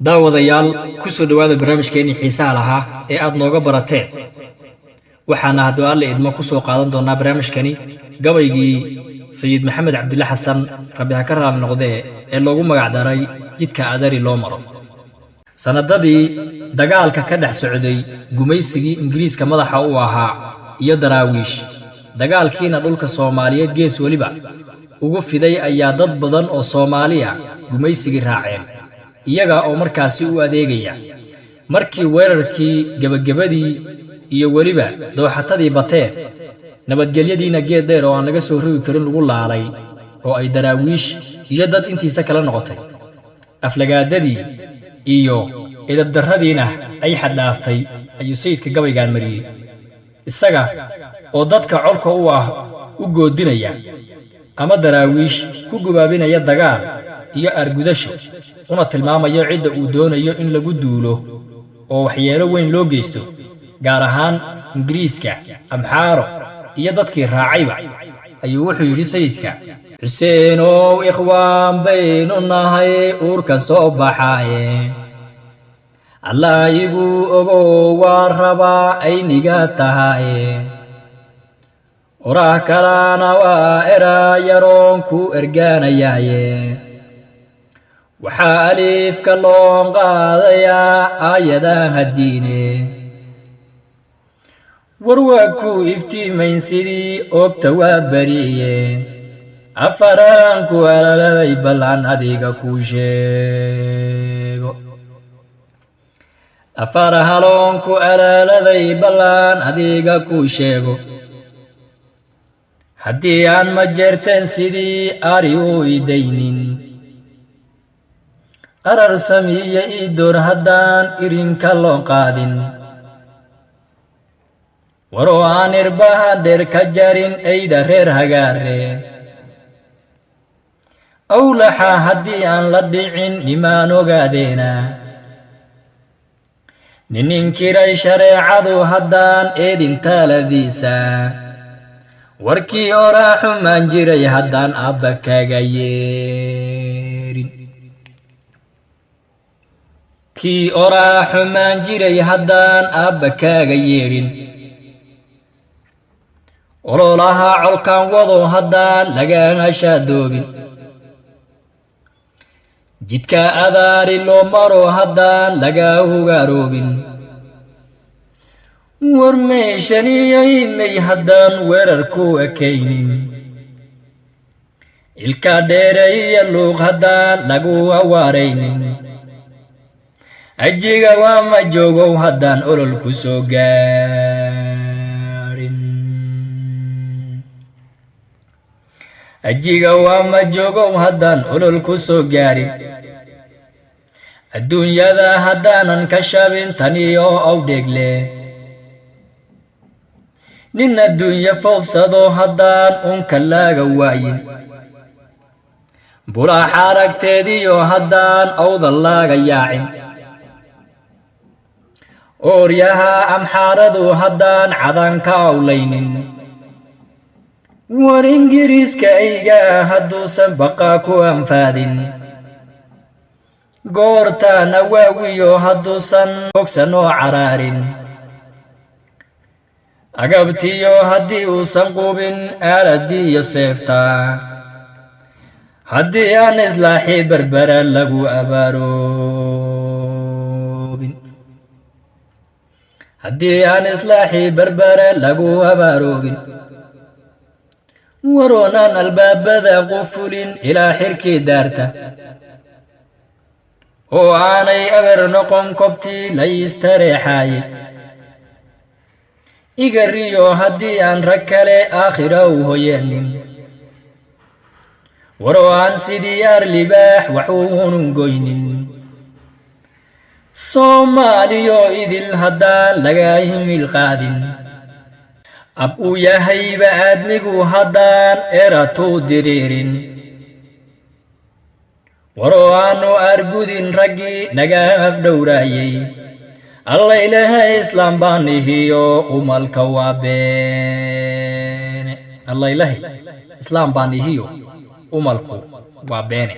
daawadayaal ku soo dhawaada barnaamijkeennii xiisaha lahaa ee aad nooga barateen waxaana hadduu alle idmo ku soo qaadan doonaa barnaamijkani gabaygii sayid maxamed cabdulle xasan rabbi ha ka raali noqdee ee loogu magacdaray jidka adari loo maro sanadadii dagaalka ka dhex socday gumaysigii ingiriiska madaxa u ahaa iyo daraawiish dagaalkiina dhulka soomaaliyeed gees weliba ugu fiday ayaa dad badan oo soomaaliya gumaysigii raaceen iyaga oo markaasi u adeegaya markii weerarkii gabagabadii iyo weliba dooxatadii bateen nabadgelyadiina geed dheer oo aan laga soo rogi karin lagu laalay oo ay daraawiish iyo dad intiisa kala noqotay aflagaadadii iyo idabdarradiina ay xaddhaaftay ayuu sayidka gabaygaan mariyey isaga oo dadka colka u ah u goodinaya ama daraawiish ku gubaabinaya dagaal iyo argudasho una tilmaamayo cidda uu doonayo in lagu duulo oo waxyeelo weyn loo geysto gaar ahaan ingiriiska amxaaro iyo dadkii raacayba ayuu wuxuu yidhi sayidka xuseenow ikhwaan baynu nahay uurka soo baxaaye allah igu ogow waa rabaa ayniga tahaye oraah kalana waa eraayaroon ku ergaanayaaye waxaa aliifka loon qaadayaa aayadahan haddiine warwaa ku iftiimayn sidii oogta waa bariye afaraan ku alaladay ballan adiga kuu sheego afar haloon ku alaladay ballan adiga kuu sheego haddii aan ma jeerteen sidii ari u idaynin arar samiya ii door haddaan irinka loo qaadin waroo aan irbaha dheer ka jarin eyda reer hagaare awlaxa haddii aan la dhicin nimaan ogaadeena nin inkiray shareecadu haddaan eedin taaladiisa warkii oraa xumaan jiray haddaan abba kaaga yeerin kii oraa xumaan jiray haddaan aabba kaaga yeedhin ololaha colkaan wado haddaan lagaaga shaadoobin jidka adaari loo maro haddaan lagaa hugaaroobin war meeshaniyo imay haddaan weerar ku ekaynin ilka dheere iyo luuq haddaan lagu awaaraynin ajiga waa ma joogow haddaan olol ku soo gaarin ajiga waa ma joogow haddaan olol ku soo gaarin adduunyada haddaanan ka shabin tani oo awdheegle nin adduunye foofsado haddaan unka laaga waayin bulaax aragteediyo haddaan awda laaga yaacin ooryaha amxaaradu haddaan cadanka awlaynin war ingiriiska ayga hadduusan baqa ku anfaadin goortaana waawiyo hadduusan fogsan oo caraarin agabtiyo haddii uusan qubin aaladiiyo seefta haddii aan islaaxii berbera lagu abaaroobin haddii aan islaaxii berbera lagu abaaroobin waroonaan albaabada qufulin ilaa xirkii daarta oo aanay aber noqon kobtii la istareexaaye igariyo haddii aan rag kale aakhira u hoyeenin waroo aan sidii aar libaax waxuunun goynin soomaaliyo idil haddaan lagaa himil qaadin ab uu yahayba aadmigu haddaan eratuu diriirin waroo aanu argudin raggii nagaa afdhowraayey allaylaha islaam baan ihiyo umalka waa beene allaylahi islaam baan ihiyo umalku waa beene